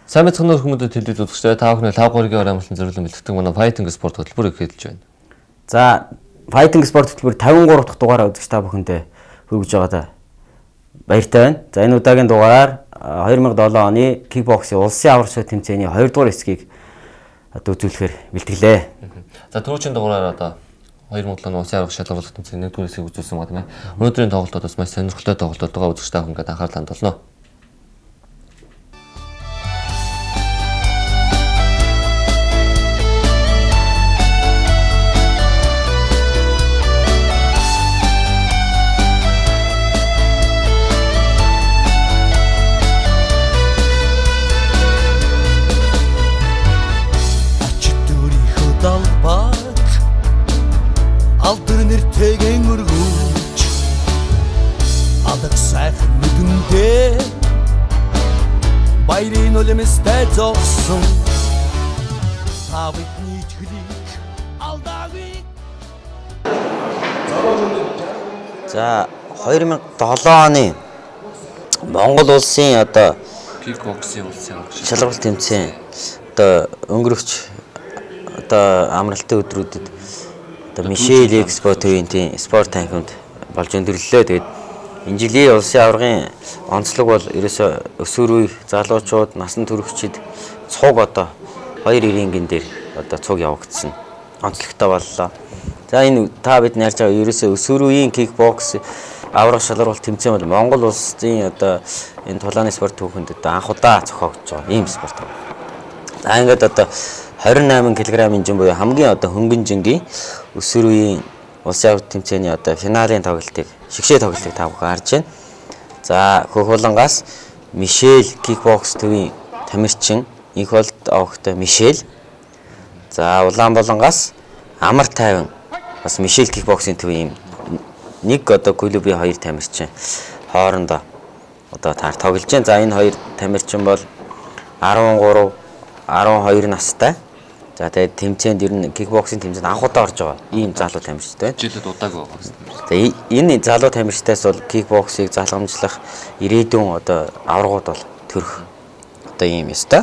Сайн мэцхэн хүмүүдэд хэлээд үзэгчтэй та бүхэн 5-3-гийн амралтын зориулсан бэлтгэдэг манай Fighting спорт хөтөлбөрийг хэлж байна. За, Fighting спорт хөтөлбөр 53 дахь дугаараа үзэгч та бүхэндээ хүргэж байгаа баяртай байна. За, энэ удаагийн дугаараар 2007 оны кикбоксing улсын аварга тэмцээний 2 дугаар хэсгийг одоо үзүүлэхээр бэлтгэлээ. За, түрүүчийн дугаараар одоо 2007 оны улсын аварга шалгаруулах тэмцээний 1 дугаар хэсгийг үзүүлсэн байна тийм ээ. Өнөөдрийн тоглолтоос маш сонирхолтой тоглолтод байгаа үзэгч та бүхэнд анхаарал хандуулна. Алдар нэртэйгэн өргөж алдаг сайхан нүдэндээ баярын үлэмстэй зогсон та бидний чихлийг алдаагүй. За 2007 оны Монгол улсын одоо кикбоксing улсын аварга шалгаруулалт тэмцээн одоо өнгөрөгч одоо амралтын өдрүүдэд Мишель Экспортын спорт танхимд болж өндөрлөлөө. Тэгээд энэ жилийн улсын аваргын онцлог бол ерөөсө өсвөр үе залуучууд, насан туршид цуг одоо 2 иргэн дээр одоо цуг явагдсан. Онцлогтой боллоо. За энэ та бид ярьж байгаа ерөөсө өсвөр үеийн кикбокс аварга шалгаруулалт тэмцээн бол Монгол улсын одоо энэ тулааны спорт түүхэнд одоо анх удаа зохиогдож байгаа ийм спорт. За ингээд одоо 28 кг-ийн жин буюу хамгийн одоо хөнгөн жингийн өсвөр үеийн улсын аварга тэмцээний одоо финалийн тоглолтыг шигшээ тоглолтыг та бүхэн харж байна. За Хөхулангаас Мишель кикбокс төвийн тамирчин инх болд авахтай Мишель. За Улаанболонгаас Амар тайван бас Мишель кикбоксийн төвийн нэг одоо клубын 2 тамирчин хоорондоо одоо тоглож байна. За энэ 2 тамирчин бол 13 12 настай. За тэгээд тэмцээнд ер нь кикбоксинг тэмцээнд анх удаа орж байгаа ийм залуу тамирчтай байна. Жилд удаагүй байгаа. За энэ залуу тамирчтаас бол кикбоксыг залгамжлах ирээдүйн одоо аваргууд бол төрөх одоо ийм ёстой.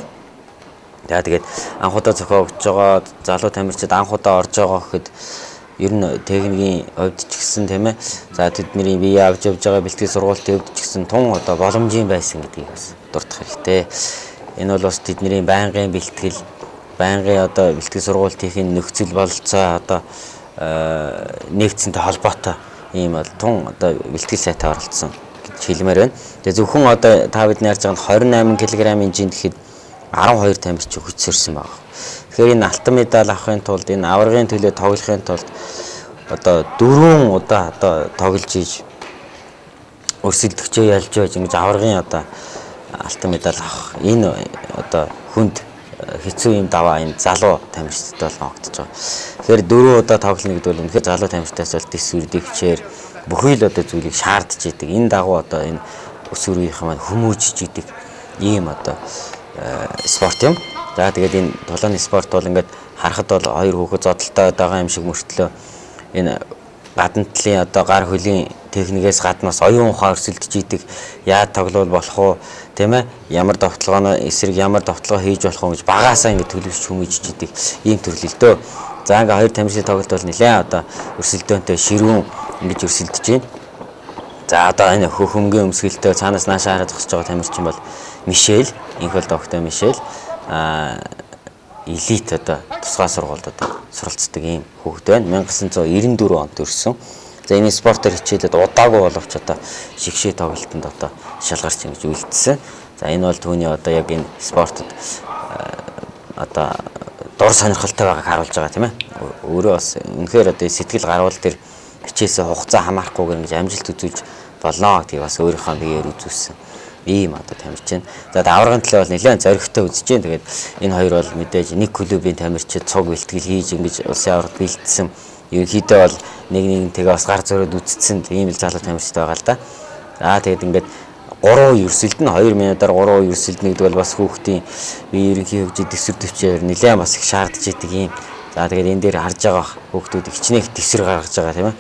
За тэгээд анх удаа зохиогдож байгаа залуу тамирчид анх удаа орж байгаа гэхэд ер нь техникийн хувьд ч гэсэн тийм ээ. За тэдний бие авч явж байгаа бэлтгэл сургуулийн хувьд ч гэсэн тун одоо боломжийн байсан гэдгийг бас дурдах хэрэгтэй. Энэ бол бас тэдний байнгын бэлтгэл одоо бэлтгэл сургуулийн нөхцөл бололцоо одоо нэгдсэнтэй холбоотой ийм бол тун одоо бэлтгэл сайтай оролцсон гэж хэлмээр байна. Тэгээ зөвхөн одоо та бидний ярьж байгаа 28 кг-ийн жин гэхэд 12 тамирчин хүчсэрсэн байна. Тэгэхээр энэ алтан медаль авахын тулд энэ аваргын төлөө тоглохын тулд одоо 4 удаа одоо тоглож ийж өрсөлдөгчөө ялж байж ингэж аваргын одоо алтан медаль авах энэ одоо хүнд хэцүү юм даваа энэ залуу тамирчид бол ногдож байгаа. Тэгэхээр 4 удаа тоглоно гэдэг бол үнэхээр залуу тамирчдаас бол дэс үрдэгчээр бүхий л одоо зүйлийг шаардж идэг. Энэ дагуу одоо энэ өсвөр үеийнхэн маань хүмүүжж идэг ийм одоо спорт юм. За тэгээд энэ тулааны спорт бол ингээд харахад бол 2 хүүхэд зодолтой байгаа юм шиг мөртлөө энэ гадна талын одоо гар хөлийн техникээс гаднаас оюун ухаан өрсөлдөж идэг. Яаж тоглол болох уу, тийм ээ? Ямар довтлогоо эсрэг ямар довтлогоо хийж болох уу гэж багаасаа ингэ төлөвшөж хүмүүжж идэг ийм төрлөлтөө. За ингээ 2 тамирчны тоглолт бол нэлээд одоо өрсөлдөөнтэй ширүүн ингэж өрсөлдөж байна. За одоо энэ хөнгөн өмсгөлтэй цаанаас наашаа хараад зогсож байгаа тамирчин бол Мишель, инхэл догтой Мишель элит одоо тусгай сургуульд одоо суралцдаг ийм хүүхэд байна. 1994 онд төрсөн. За энэ спортоор хичээлээд удаагүй боловч одоо шигшээ тоглолтод одоо шалгарч ингэж үлдсэн. За энэ бол түүний одоо яг энэ спортод одоо дур сонирхолтой байгааг харуулж байгаа тийм ээ. Өөрөө бас үнэхээр одоо сэтгэл гарвал тэр хичээсээ хугацаа хамаарахгүйгээр ингэж амжилт үзүүлж болно гэдгийг бас өөрийнхөө биеэр үзүүлсэн. Ийм одоо тамирчин. За аваргын төлөө бол нэлээд зоригтой үзэж байна. Тэгээд энэ хоёр бол мэдээж нэг клубын тамирчид цуг бэлтгэл хийж ингэж улсын аваргад бэлдсэн. Ерөнхийдөө бол нэгнийгээ бас гар зөрөөд үтцсэн ийм л залуу тамирчид байгаа л да. За тэгээд ингээд 3 ерсэлдэн 2 минутаар 3 ерсэлдэн гэдэг бол бас хүүхдийн бие ерөнхий хөгжил дэвсгэр төвчээр нэлээд бас их шаардж идэг юм. За тэгээд энэ дээр харж байгаа хүүхдүүд хичнээн дэвсгэр гаргаж байгаа тийм ээ.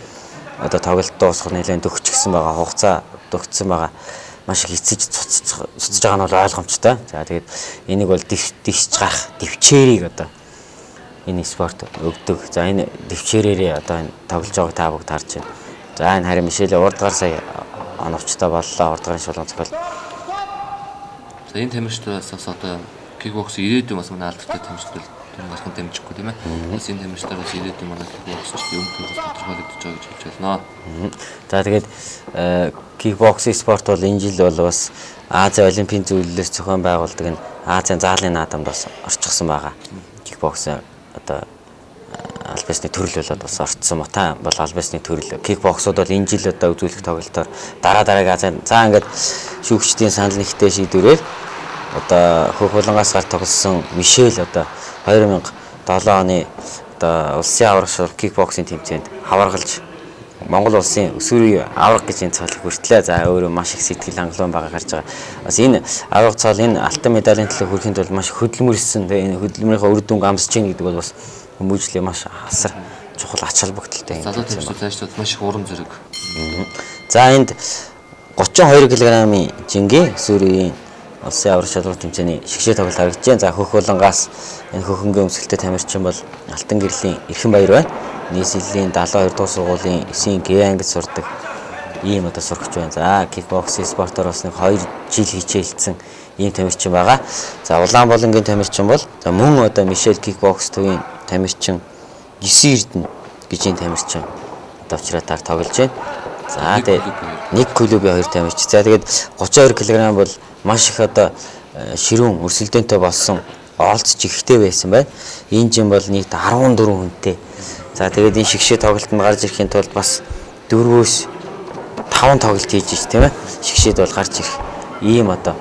Одоо тоглолт дуусах нэлээд дөгчихсөн байгаа, хугацаа дөгцсөн байгаа. маш их эцэж цуцж байгаа нь бол ойлгомжтой. За тэгээд энийг бол дэгсж гарах дэвчээрийг одоо энэ спорт өгдөг. За энэ дэвчээрээрээ одоо энэ тоглож байгааг та бүгд харж байна. За энэ харин Мишель урдгаар сая оновчтой боллоо. Урдгарын шулуун зохиол. За энэ тамирчдаас бас одоо кикбокс ирээдүйн бас манай алдартай тамирчдад гарахын дамжихгүй тийм ээ. Бас энэ тамирчдаар бас ирээдүйн манай кикбоксчдын өмтгөөс тодорхойлогдож байгаа гэж хэлж байна. За тэгээд кикбокс спорт бол энэ жил бол бас Азийн олимпийн зөвлөлөөс зохион байгуулдаг энэ Азийн заалын наадамд бас орчихсон байгаа. Кикбокс одоо албасны төрөл болоод бас орцсон мутай бол албасны төрөл. Кикбоксууд бол энэ жил одоо үзүүлэх тоглолтоор дараагийн Азийн за ингээд шүүгчдийн санал нэгтэй шийдвэрээр одоо Хөх булангаас гарч тоглосон Мишель одоо 2007 оны одоо улсын аврагч кикбоксing тэмцээнд хаваргалж Монгол улсын өсвөрийн авраг гэж энэ цолыг хүртлээ. За өөрөө маш их сэтгэл хангалуун байгаа гарч байгаа. Бас энэ авраг цол энэ алтан медалийн төлөө хүрэхэд бол маш хөдөлмөрсөн. Энэ хөдөлмөрийнхөө үр дүнг амсж ийн гэдэг бол бас хүмүүжлээ маш асар чухал ач холбогдолтой юм. Залуу тамирчид цаашдаа маш их урам зориг. За энд 32 кг-ийн жингийн өсвөрийн улсын авраг шалралт тэмцээний шигшээ тоглолт харагдаж байна. За Хөх булангаас энэ хөхөнгийн өмсгөлтэй тамирчин бол Алтан гэрлийн Эрхэн баяр байна. Нийслэлийн 72 дугаар сургуулийн 9-ийн Г ангид сурдаг ийм одоо сурагч байна. За кикбокс спортоор бас нэг 2 жил хичээлсэн ийм тамирчин байгаа. За Улаанболонгийн тамирчин бол за мөн одоо Мишель кикбокс төвийн тамирчин 9 Эрдэнэ гэж ийм тамирчин одоо учраатаар тоглож байна. За тэгээд нэг клубын 2 тамирчин. За тэгээд 32 кг бол маш их одоо ширүүн өрсөлдөөнтэй болсон оролцож ихтэй байсан байна. Энэ жим бол нийт 14 хүнтэй. За тэгээд энэ шигшээ тоглолтод гарч ирэхийн тулд бас 4-өөс 5 тоглолт хийж ич тийм ээ. Шигшээд бол гарч ирэх ийм одоо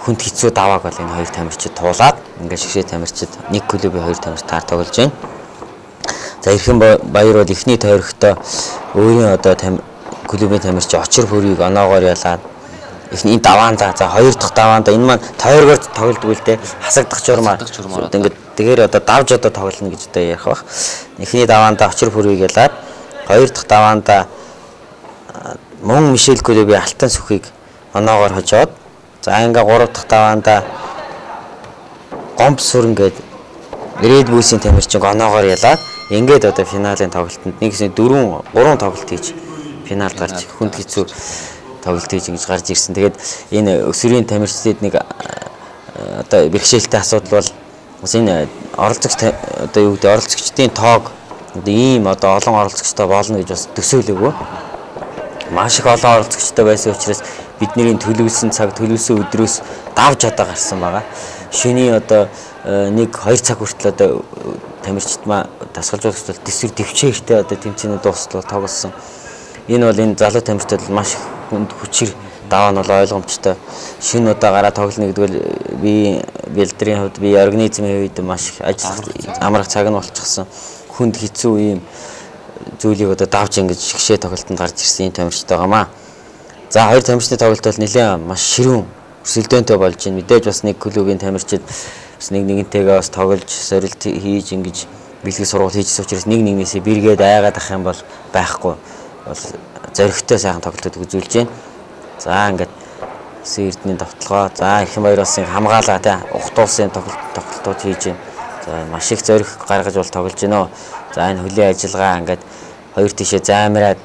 хүнд хэцүү давааг бол энэ 2 тамирчид туулаад ингээд шигшээ тамирчид нэг клубын 2 тамирч таар тоглож байна. За Эрхэн баяр бол эхний тойрогтой өөрийн одоо клубын тамирч очир бүрийг оноогоор ялаад эхний даваандаа за хоёр дахь даваандаа энэ маань тойргоор тоглолтгүй л дээ хасагдах журмаар ингээд тэгэхээр одоо давж одоо тоглоно гэж одоо ярих бах. Эхний даваандаа очир бүрийг ялаад хоёр дахь даваандаа мөн Мишель клубын алтан сүхийг оноогоор хожоод за ингээ гурав дахь даваандаа гомб сүрэн гээд Red Bull-ийн тамирчиг оноогоор ялаад ингээд одоо финалийн тоглолтод нэгсээ 3 тоглолт хийж финалд гарч хүнд хэцүү тоглолт хийж ингэж гарч ирсэн. Тэгээд энэ өсвөрийн тамирчдад нэг одоо бэрхшээлтэй асуудал бол бас энэ оролцогч одоо юу гэдэг оролцогчдын тоог одоо ийм одоо олон оролцогчтой болно гэж бас төсөөлөөгүй. Маш их олон оролцогчтой байсан учраас бидний төлөвлөсөн цаг төлөвлөсөн өдрөөс давж одоо гарсан байгаа. Шөнийн одоо 1-2 цаг хүртэл одоо тамирчид маа дасгалжуулагчд бол дэсвэр дэвчээртэй одоо тэмцээний дуустал тоглосон. Энэ бол энэ залуу тамирчдад маш хүнд хүчээр даваа нь бол ойлгомжтой. Шинэ удаа гараа тоглоно гэдэг бол би бэлтрийн хувьд би организмын хувьд маш их ажил амрах цаг нь болчихсон. Хүнд хэцүү ийм зүйлийг одоо давж ингэж шигшээ тоглолтод гарч ирсэн энэ тамирчид байгаамаа. За хоёр тамирчны тоглолт бол нэлээд маш ширүүн өрсөлдөөнтэй болж байна. Мэдээж бас нэг клубын тамирчид бас нэгнтэйгээ бас тоглож сорилт хийж ингэж бэлэг сургууль хийжсэн учраас нэгнээсээ бэргээд айгаад ах юм бол байхгүй. Бол зоригтой сайхан тоглолтод үзүүлж байна. За ингээд Эрдэнийн товтлогоо за Эрхэн баяр улсын хамгаалаа тий Ухт улсын тоглолтууд хийж байна. За маш их зориг гаргаж бол тоглож байна. За энэ хөлийн ажиллагаа ингээд хоёр тишээ займраад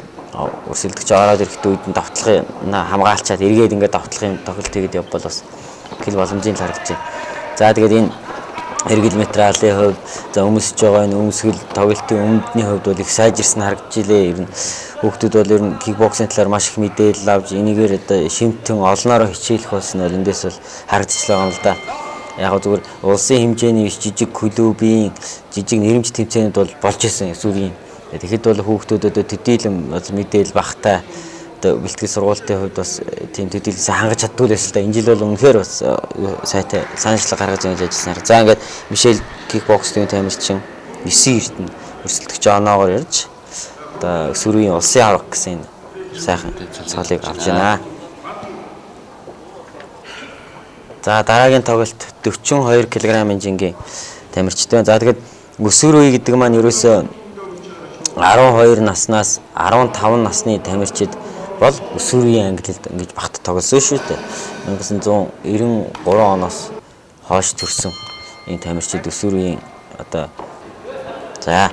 өрсөлдөгч ороод ирэхдээ үед нь товтлогын хамгаалчаад эргээд ингээд товтлогын тоглолт хийгээд явбал бас хэл боломжийн л харагдаж байна. За тэгээд энэ эргэл материалын хувьд за өмсөж байгаа энэ өмсгөл тоглолтын өмнөдний хувьд бол их сайжирсан харагдаж илээ. Ер нь хүүхдүүд бол ер нь кикбоксинг талаар маш их мэдээлэл авч энийгээр одоо шимтэн олноороо хичээлэх болсон бол эндээс бол харагдчихлаа юм л да. Яг зүгээр улсын хэмжээний биш жижиг клубын жижиг нэрмж тэмцээнд бол болж исэн сүрийн. Тэгэхэд бол хүүхдүүд одоо төдийлөн мэдээлэл багтай одоо бэлтгэл сургуулийн хувьд бас тийм төдийлсээ хангаж чаддгүй л байсан л да. Энэ жил бол үнэхээр бас сайтай санаачлаг гаргаж ингэж ажилласан. За ингээд Мишель кикбоксийн тамирчин 9 Эрдэнэ өрсөлдөгч оноогоор ярьж одоо өсвөрийн улсын авраг гэсэн сайхан цолыг авч байна. За дараагийн тоглолт 42 кг-ийн жингийн тамирчтай. За тэгээд өсвөр үе гэдэг маань ерөөсөө 12 наснаас 15 насны тамирчид бол өсвөрийн англид ингэж багт тоглосон шүү дээ. 1993 оноос хойш төрсэн энэ тамирчид өсвөрийн одоо за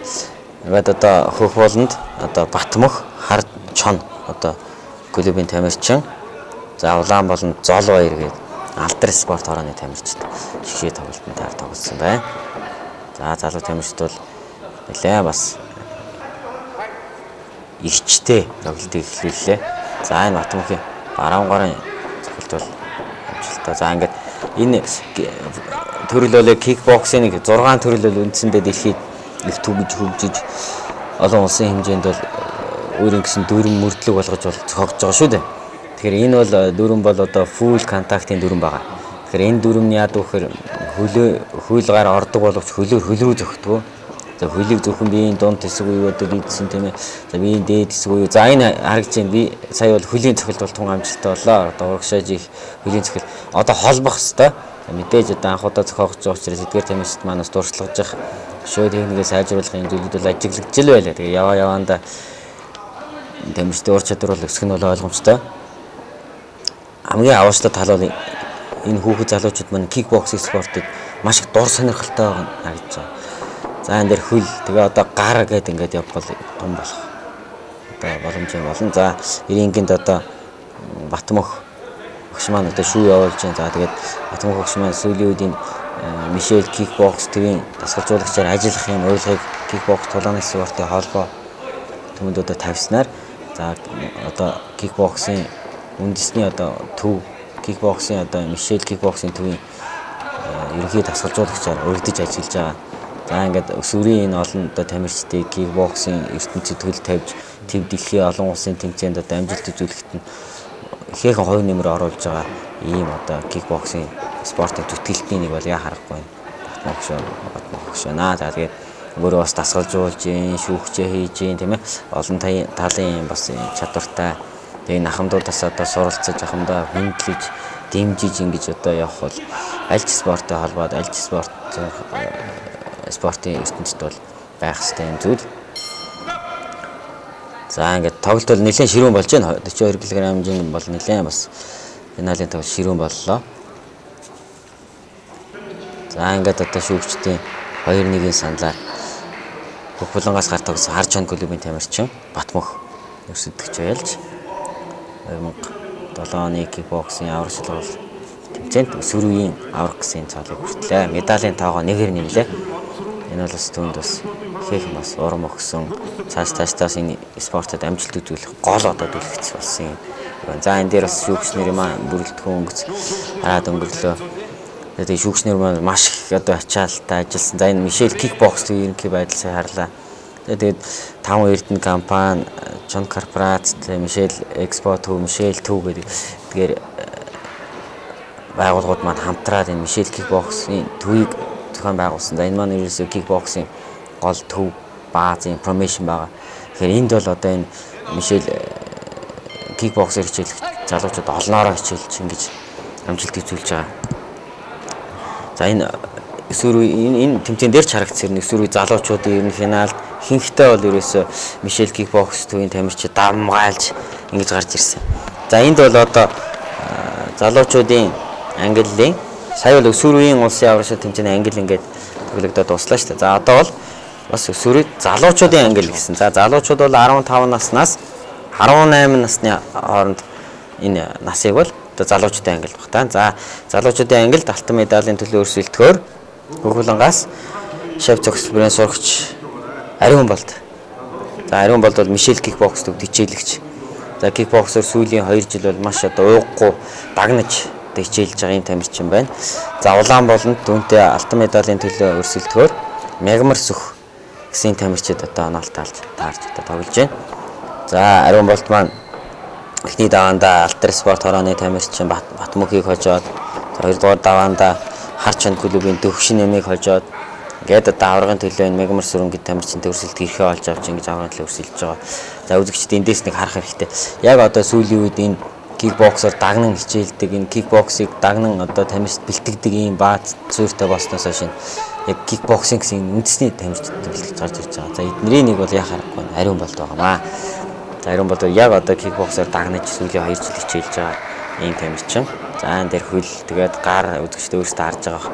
ингээд одоо хөх болонд одоо Батмөх хар чон одоо клубын тамирчин за Улаанбаатар Зол баяр гээд Алдар спорт хорооны тамирчид шигшээ тоглолтод тоглосон байна. За залуу тамирчид бол нэлээ бас ихчтэй тоглолтыг эхлүүллээ. За энэ Батмөхийн баруун гарын цогцолт бол амжилттай. За ингээд энэ төрөл бол кикбоксing 6 төрөл бол үндсэндээ дэлхийд их түгж хөгжиж олон улсын хэмжээнд бол өөрийн гэсэн дүрм мөрдлөг болгож бол зохиогдож байгаа шүү дээ. Тэгэхээр энэ бол дүрм бол одоо full контактын дүрм байгаа. Тэгэхээр энэ дүрм нь яадаг вэхээр хөлөөр ордог боловч хөлөөр хөл рүү зөгтгөө. За хөлийг зөвхөн биеийн дунд хэсэг уу одоо бидсэн тийм ээ. За биеийн дээд хэсэг уу. За энэ харагдаж байна. Би сая бол хөлийн цохилт бол тун амжилттай боллоо. Одоо урагшааж их хөлийн цохилт одоо холбох хэвээр. Мэдээж одоо анх удаа зохиогч байгаа учраас эдгээр тамирчид манаас дуршлагж явах шөө техникээ сайжруулахын зүйлүүд бол ажиглагдж л байлаа. Тэгээ яваанда тамирчдын ур чадвар бол өсөх нь бол ойлгомжтой. Хамгийн аваачтай тал бол энэ хүүхэд залуучууд маань кикбоксинг спортод маш их дур сонирхолтой байгаа харагдаж байгаа. За энэ дэр хөл тэгээ одоо гар гэдэг ингээд явбал том болох. Одоо боломж болно. За ирээнгинд одоо Батмөх багш маань одоо шүү явуулж байна. За тэгээд Батмөх багш маань сүүлийн үед энэ Мишель кикбокс төвийн дасгалжуулагчаар ажиллах юм урилгыг кикбокс тулааны спортын холбоо түмэнд одоо тавьснаар за одоо кикбоксing үндэсний одоо төв кикбоксing одоо Мишель кикбоксing төвийн ерөнхий дасгалжуулагчаар урилдаж ажиллаж байгаа. За ингээд өсвөрийн энэ олон одоо тамирчдыг кикбоксинг ертөнцид төл тавьж төв дэлхийн олон улсын тэмцээнд одоо амжилт үзүүлэхэд нь ихээхэн хувь нэмэр оруулж байгаа ийм одоо кикбоксинг спортын зүтгэлтний нэг бол яа харахгүй байна. Батмөх наа. За тэгээд өөрөө бас дасгалжуулж, шүүхчээ хийж, тийм ээ. Олон талын бас чадвартай тэгээд ахмадуудаас одоо суралцаж ахмадаа хөндлөж, дэмжиж ингэж одоо явах бол аль ч спорттой холбоод аль ч спортын ертөнцид бол байх ёстой юм зүйл. За ингээд тоглолт бол нэлээд ширүүн болж байна. 42 кг хэмжээнд бол нэлээд бас финалийн тоглолт ширүүн боллоо. За ингээд одоо шүүгчдийн 2-1-ийн саналаар Хөхбулангаас гар тогсон хар чон клубын тамирчин Батмөх өрсөлдөгч байлж 2007 оны кикбоксинг аврах шалгуул тэмцээнд өсвөрийн аврах гэсэн цаалыг хүртлээ. Медалийн тоогоо нэгээр нэмлээ. Энэ бол бас түүнд бас хийх бас урам өгсөн. Цааш энэ спортод амжилт үзүүлэх гол одоо дүлгэж болсон юм. За энэ дээр бас шүүгчнэр юм бүрэлдэхүүн өнгөц хараад өнгөрлөө. Тэгээд шүүгчнэр маань маш их одоо ачаалттай ажилласан. За энэ Мишель кикбокс төвийн ерөнхий байдал сайн харлаа. Тэгээд 5 эрдэнэ компани, Чон корпорац, Мишель Экспо төв, Мишель төв гэдэг тэгэхээр байгууллагууд маань хамтраад энэ Мишель кикбоксийн төвийг зохион байгуулсан. За энэ маань ерөөсөө кикбоксing гол төв баазын промошн байгаа. Тэгэхээр энд бол одоо энэ Мишель кикбоксер хичээлэх залуучууд олноороо хичээлж ингэж амжилт үзүүлж байгаа. За энэ энэ тэмцээн дээр ч харагдсан өсвөрийн залуучуудын ер нь финалд хинхтэй бол ерөөсөө Мишель кикбокс төвийн тамирчид дамгаалж ингэж гарч ирсэн. За энд бол одоо залуучуудын ангиллын сая бол өсвөрийн улсын аврагчдын тэмцээний ангил ингээд төглөгдөд дуслаа шүү дээ. За одоо бол бас өсвөрийн залуучуудын ангил гэсэн. За залуучууд бол 15 наснаас 18 насны хооронд энэ насыг бол одоо залуучуудын ангил баг та. За залуучуудын ангилд алтан медалийн төлөө өрсөлдөхөөр Хөхбулангаас шав цогцлбэрийн сурагч Ариун болд. За Ариун болд бол Мишель кикбокс төв хичээлэгч. За кикбоксер сүүлийн 2 жил бол маш одоо ууггүй дагнаж хичээлж байгаа юм тамирчин байна. За Улаанбаатарт түүнтэй алтан медалийн төлөө өрсөлдөхөөр Мягмар Сүх гэсэн тамирчид одоо оноолт таарч одоо тоглож байна. За Ариун болд маань эхний даваанда Алдар спорт хорооны тамирчин Батмөхийг хожоод 2 дугаар даваанда Харчон клубын Дөвшин нэмийг хожоод ингээд одоо аврагын төлөө энэ Мягмар Сүрэн гэдэг тамирчинтэй өрсөлдөх эрхээ олж авч ингэж аврагын төлөө өрсөлдөж байгаа. За үзэгчд эндээс нэг харах хэрэгтэй. Яг одоо сүүлийн үед энэ кикбоксер дагнан хичээлдэг энэ кикбоксыг дагнан одоо тамирчид бэлтгэдэг ийм бааз зүйртэй болсноос хойш яг кикбоксинг гэсэн үндэсний тамирчид бэлтгэж гарч ирж байгаа. За эднэрийн нэг бол яа харахгүй Ариун болд байгаамаа. Зарим бол яг одоо кикбоксоор дагнаж сүүлийн 2 жил хичээлж байгаа ийм тамирчин. За энэ дээр хөл тэгээд гар үзэгчдээ өөрсдөө харж байгаа.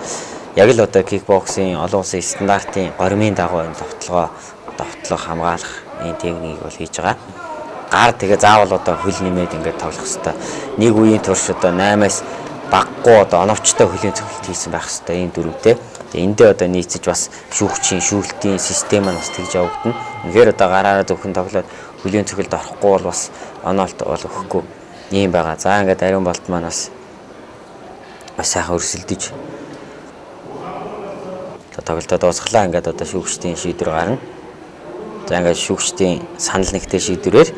Яг л одоо кикбоксийн олон улсын стандартын горимын дагуу энэ довтлох хамгаалах энэ техникийг бол хийж байгаа. Гар тэгээ заавал одоо хөл нэмээд ингээд тоглох хэвээр. Нэг үеийн турш одоо 8-аас баггүй одоо оновчтой хөлийн цогцолт хийсэн байх хэвээр ийм дөрвтэй. Тэгээ эндээ одоо нийцэж бас шүүхтийн систем маань бас тэгж явагдана. Үнэхээр одоо гараараа зөвхөн тоглоод хөлийн цогцолт орохгүй бол бас оноолт бол өгөхгүй ийм байгаа. За ингээд ариун болт маань бас сайхан өрсөлдөж тоглолтоо дуусглаа. Ингээд одоо шүүгчдийн шийдвэр гарна. За ингээд шүүгчдийн санал нэгтэй шийдвэрээр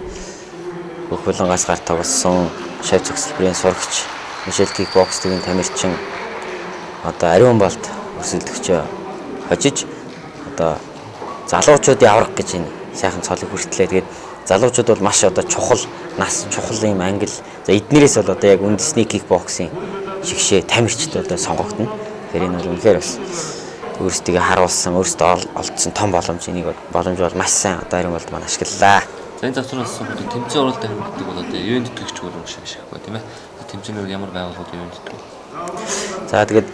бүх булангаас гар тоглосон шавь цогцлбэрийн сурагч Мишель кикбокс тэгэн тамирчин одоо ариун болт өрсөлдөгчөө хожиж одоо залуучуудын авраг гэж энэ сайхан цолыг хүртлээ. Тэгээд залуучууд бол маш одоо чухал ийм англи. За эднэрээс бол одоо яг үндэсний кикбоксing шигшээ тамирчд одоо сонгогдно. Тэгэхээр энэ бол үнэхээр бас өөрсдөө харуулсан, өөрсдөө олдсон том боломж бол маш сайн одоо ариун болт маань ашиглалаа. За энэ завсраас тэмцээн оролт амьддаг бол одоо ивент итгэгч болох шиг ба тийм ээ. Тэмцээнээр ямар байгууллагууд ивент итгэв? За тэгээд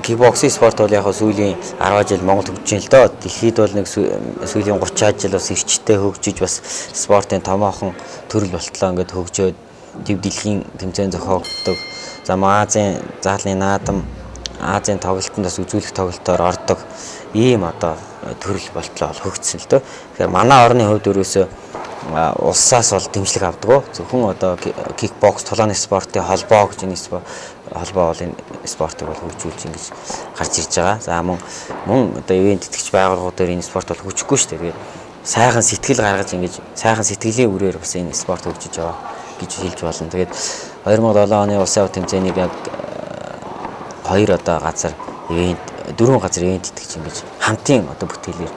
кикбоксинг спорт бол яг сүүлийн 10 жил Монгол хөгжиж байна л доо. Дэлхийд бол нэг сүүлийн 30 жил бас эрчтэй хөгжиж бас спортын томоохон төрөл болтлоо ингээд хөгжөөд төв дэлхийн тэмцээн зохиогддог. За Азийн заалны наадам Азийн тоглолтод бас үзүүлэх тоглолтоор ордог ийм одоо төрөл болтлоо хөгжсөн л дөө. Тэгэхээр манай орны хувьд өрөөсөө улсаас бол дэмжлэг авдаг. Зөвхөн одоо кикбокс тулааны спортын холбоо гэж энэ холбоо бол энэ спортыг бол хөгжүүлж ингэж гарч ирж байгаа. За мөн одоо ивент итгэгч байгууллагуудаар энэ спорт бол хөгжихгүй шүү дээ. Тэгээд сайхан сэтгэл гаргаж ингэж сайхан сэтгэлийн үрээр бас энэ спорт хөгжиж байгаа гэж хэлж болно. Тэгээд 2007 оны улсын авто тэмцээнийг яг 4 газар ивент итгэгч ингэж хамтын одоо бүтээлээр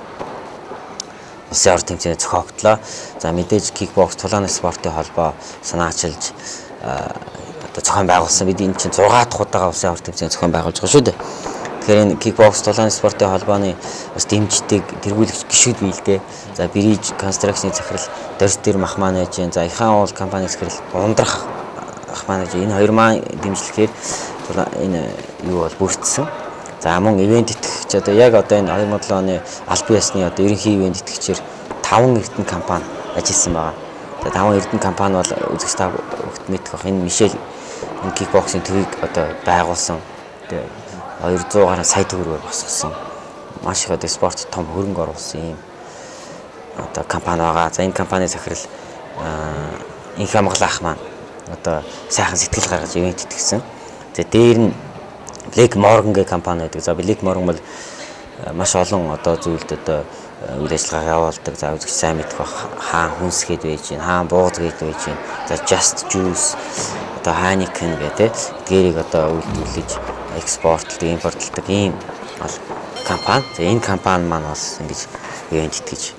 улсын авто тэмцээний зохиогдлоо. За мэдээж кикбокс тулааны спортын холбоо санаачилж одоо зохион байгуулсан. Бид энэ чинь 6 дахь удаага улсын авто тэмцээний зохион байгуулж байгаа шүү дээ. Тэгэхээр энэ кикбокс тулааны спортын холбооны бас дэмждэг тэргүүлэгч гишүүд биелдэ. За Bridge Construction захирал Дорс дээр мах менежер, за Ихаан уул компани захирал Ундрах ах менежер энэ хоёр маань дэмжлэхээр энэ юу бол бүрдсэн. За мөн ивент итгэгч одоо яг одоо энэ 2007 оны албан ёсны одоо ерөнхий ивент итгэгчээр 5 эрдэнэ компани ажилласан байгаа. За 5 эрдэнэ компани бол үзэгч та бүгд мэдэх бах. Энэ Мишель энэ кикбоксинг төвийг одоо байгуулсан. Тэгээ 200 гаруй сая төгрөгөөр босгосон. Маш их одоо спорт том хөрөнгө оруулсан юм одоо компани байгаа. За энэ компани захирал инх хамгаалах маань одоо сайхан сэтгэл гаргаж ивент итгэсэн. За дээр нь Black Morgan гэх компани байдаг. За Black Morgan бол маш олон одоо зүйлд одоо үйл ажиллагаа явуулдаг. За үзэгч сайн мэдэх бах. Хаан хүнс гээд байж гин, хаан бууз гээд байж гин. За Just Juice одоо Heineken гэдэг эдгээрийг одоо үйлдвэрлэж экспортлдог, импортлдог ийм компани. За энэ компани маань бас ингэж ивент итгэж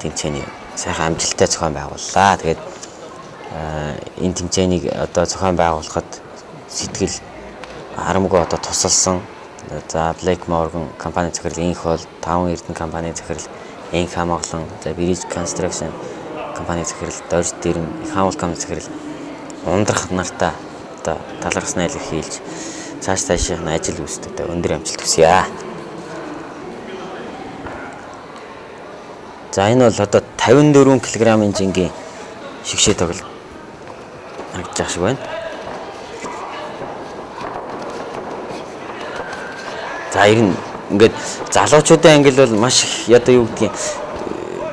тэмцээний сайхан амжилттай зохион байгууллаа. Тэгээд энэ тэмцээнийг одоо зохион байгуулахад сэтгэл харамгүй одоо тусалсан. За Black Morgan компани захирал инх бол 5 эрдэнэ компани захирал инх хамгаалan, за Bridge Construction компани захирал Дорс дээр Ихаан уул компани захирал Ундрах нартаа одоо талархас найлх хийлж цаашийн ажил үүсдэг өндөр амжилт хүсье. За энэ бол одоо 54 кг-ийн жингийн шигшээ тоглолт харагдаж шиг байна. За ер нь ингээд залуучуудын англи бол маш их одоо юу гэдгийг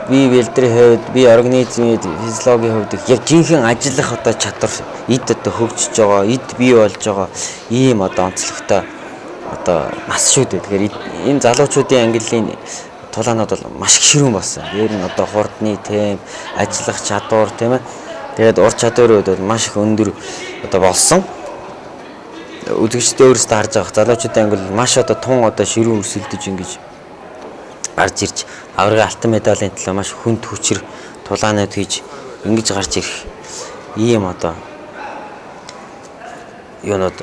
бие бэлтрийн хувьд, бие организмын физиологийн хувьд яг жинхэнэ ажиллах одоо чадвар эд одоо хөгжиж байгаа, эд бий болж байгаа ийм одоо онцлогтой одоо нас шүү дээ. Тэгэхээр энэ залуучуудын английн тулаанууд бол маш их ширүүн болсон. Дээр нь одоо хурдны темп, ажиллах чадвар тийм ээ. Тэгээд ур чадварын хувьд бол маш их өндөр одоо болсон. Үзэгчдээ өөрсдөө харж байгаа залуучуудын англи маш одоо тун одоо ширүүн өрсөлдөж ингэж гарч ирж аврагын алтан медалийн төлөө маш хүнд хүчээр тулаанууд хийж ингэж гарч ирэх ийм одоо юунод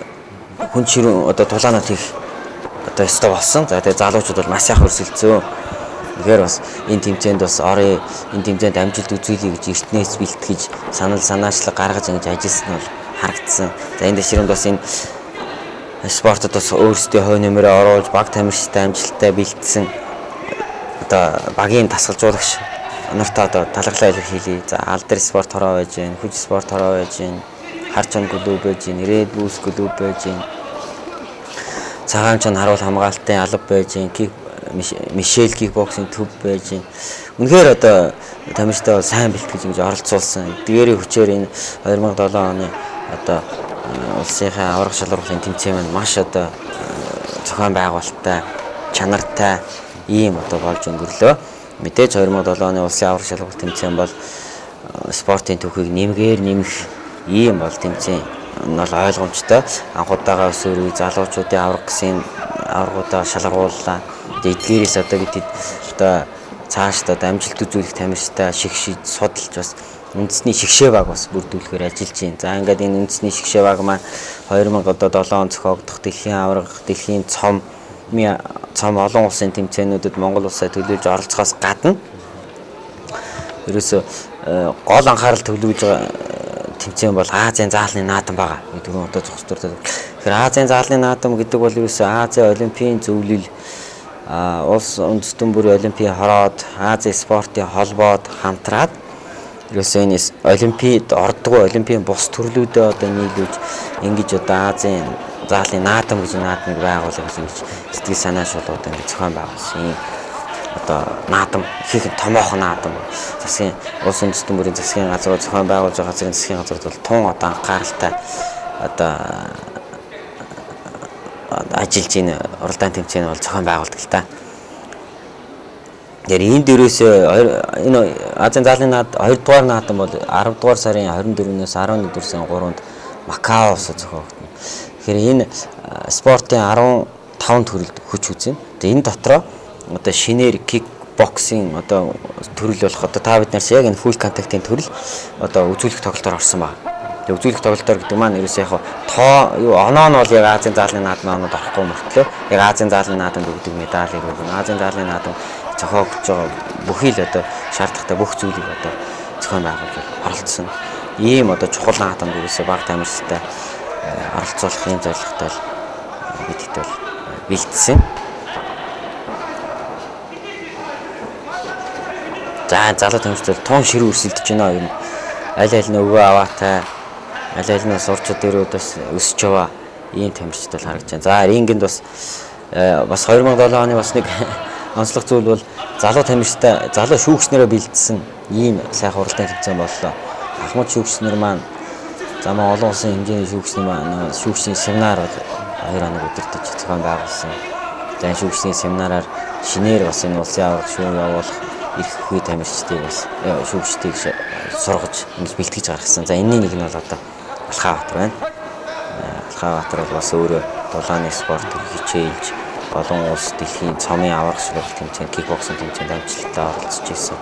хүн ширүүн одоо тулаанууд хийх одоо ёстой болсон. За тэгээд залуучууд бол маш сайхан өрсөлдсөн. Тэгэхээр бас энэ тэмцээнд бас орой энэ тэмцээнд амжилт үзүүлэе гэж эртнээс бэлтгэж санаачлаг гаргаж ингэж ажилласан нь бол харагдсан. За энэ дэшрэнд бас энэ спортод бас өөрсдийн хувь нэмрээ оруулж баг тамирчтай амжилттай бэлдсэн одоо багийн тасгалжуулагч нартай одоо талархлаа илэрхийлье. За алдар спорт хороо байж гэн, хүч спорт хороо байж гэн, харчон клуб байж гэн, Red Bulls клуб байж гэн. Цагаан чон харуул хамгаалтын алба байж гэн, Мишель кикбоксинг төв байж гэн. Үнэхээр одоо тамирчтай бол сайн бэлтгэж ингэж оролцуулсан. Дээрээ хүчээр энэ 2007 оны одоо улсынхаа аврах шалралын тэмцээн маань маш одоо зохион байгуулалттай, чанартай ийм одоо болж өнгөрлөө. Мэдээж 2007 оны улсын аврах шалралт тэмцээн бол спортын түүхийг нэмэх ийм бол тэмцээн нь бол ойлгомжтой. Анхудаага өсөөрөө залуучуудын аврагуудаа шалгарууллаа. Эдгээрээс одоо бид одоо цаашдаа амжилт үзүүлэх тамирчтай шигшиж судалж бас үндэсний шигшээ баг бас бүрдүүлэхээр ажиллаж байна. За ингээд энэ үндэсний шигшээ баг маань 2007 он зохиогдох дэлхийн авраг, дэлхийн цом олон улсын тэмцээнүүдэд Монгол улсаа төлөөлж оролцохоос гадна ерөөсө гол анхаарал төвлөрүүлж байгаа тэмцээн бол Азийн заалны наадам байгаа. Дөрөв удаа зогсдуртай. Тэгэхээр Азийн заалны наадам гэдэг бол ерөөсө Азийн олимпийн зөвлөл улс үндэстэн бүрийн олимпийн хороод Азийн спортын холбоод хамтраад ерөөсөө энэ олимпиад ордгоо олимпийн бус төрлүүдэд одоо нийлүүлж ингэж одоо Азийн заалны наадам гэж наадмыг байгуулах гэж сэтгэл санаашуулууд ингэ зохион байгуулсан юм одоо наадам их томоохон наадам засгийн улс үндэстэн бүрийн засгийн газрууд зохион байгуулж байгаа засгийн газрууд бол тун одоо анхааралтай одоо ажиллаж энэ уралдаан тэмцээн бол зохион байгуулдаг л та. Энд дээрээс энэ Азийн заалны наадам 2 дугаар наадам бол 10 дугаар сарын 24-өөс 11 сарын 3-нд Макаос зохиогдно. Тэгэхээр энэ спортын 15 төрөлд хүч үзэн. Тэгээ энэ дотроо одоо шинээр кикбоксинг одоо төрөл болох одоо та бид нарс яг энэ фул контактын төрөл одоо үзүүлэх тоглолтоор орсон байна. Тэгээ үзүүлэх тоглолтоор гэдэг маань ерөөсөө яг оноо нь бол яг Азийн заалны наадмын оноод орохгүй мөртлөө яг Азийн заалны наадамд өгдөг медалийг өгнө. Азийн заалны наадам зохиогдож байгаа бүхий л одоо шаардлагатай бүх зүйлийг одоо зохион байгуулж оролцсон. Ийм одоо чухал наадамд ерөөсөө баг тамирчтай оролцуулах юм зорилготой бидд бол бэлдсэн. За залуу тамирчид тун ширүү өрсөлдөж байна юм. Аль нь өвөө аваатай, аль нь сурчууд дээрээ бас өсөж яваа ийм тамирчид бол харагдаж байна. За рингэнд бас 2007 оны бас нэг онцлог зүйл бол залуу тамирчтай залуу шүүгчнэрээ бэлдсэн ийм сайхан уралдаан тэмцээн боллоо. Ахмад шүүгчнэр маань замаа олон улсын хэмжээний шүүгчнэр маань шүүгчний семинар бол 2 хоног өдөртөж зохион байгуулсан. За энэ шүүгчний семинараар шинээр бас энэ улсын аврах шүүг явуулах их хүү тамирчдыг бас шүүгчдийг сургаж ингэж бэлтгэж гаргасан. За энэний нэг нь бол одоо Алхабаатар байна. Алхабаатар бол бас өөрөө дулааны спортыг хичээлж олон улс дэлхийн цомын аврах шалралт тэмцээнд кикбоксинг тэмцээнд амжилттай оролцож ирсэн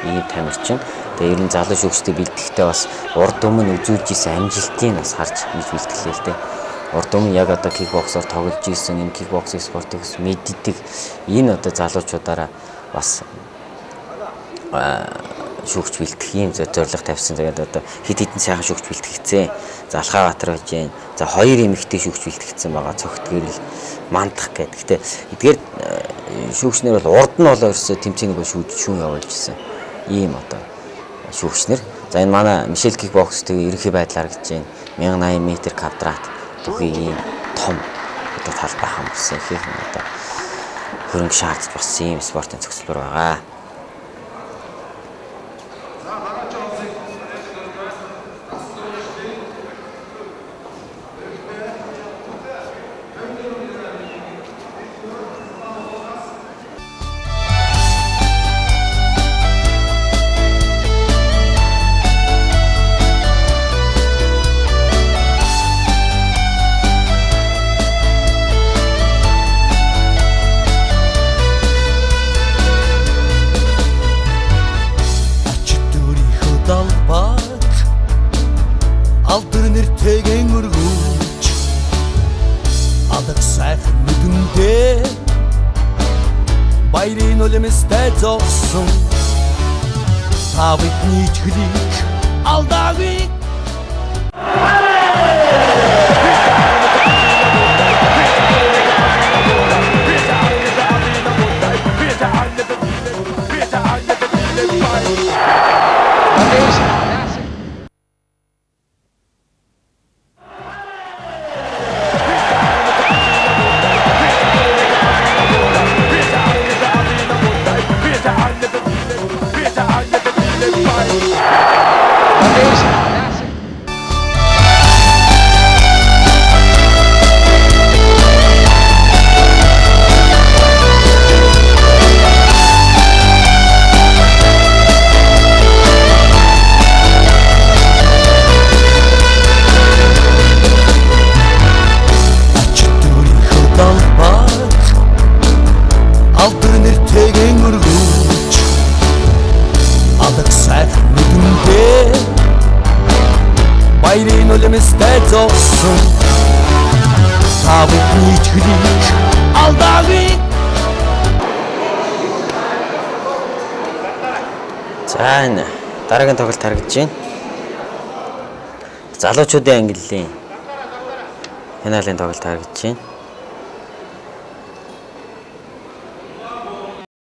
ийм тамирчин. Тэгээ ер нь залуу шүүгчдийг бэлтгэхдээ бас урд өмнө үзүүлж исэн амжилтыг бас харж ингэж бэлтгэлээ л дээ. Урд өмнө яг одоо кикбоксоор тоглож исэн энэ кикбоксинг спортыг мэддэг энэ одоо залуучуудаараа бас шүүгч бэлтгэх юм зорилго тавьсан. Тэгээд одоо хэд хэдэн сайхан шүүгч бэлтгэгцээ. За Алхабаатар байж гэн. За 2 эмэгтэй шүүгч бэлтгэгдсэн байгаа. Цогт гэрэл мандах гэдэг. Гэтэ эдгээр шүүгчнэр бол урд нь болоо ерөөсөө тэмцээнийг шүүн явуулж ирсэн. Ийм одоо шүүгчнэр. За энэ манай Мишель кикбокс тэгээ ерөнхий байдлаар гэж байна. 1080 м квадрат бүхий ийм том одоо талбай хамгаалсан их одоо хөрөнгө шаардж болсон ийм спортын цогцлбор байгаа. баярын үлэмстэй зогсон та бидний итгэлийг алдаагүй баярын үлэмстэй зогсон та бидний итгэлийг алдаагүй. За энэ дараагийн тоглолт харагдаж байна. Залуучуудын ангиллын финалийн тоглолт харагдаж байна.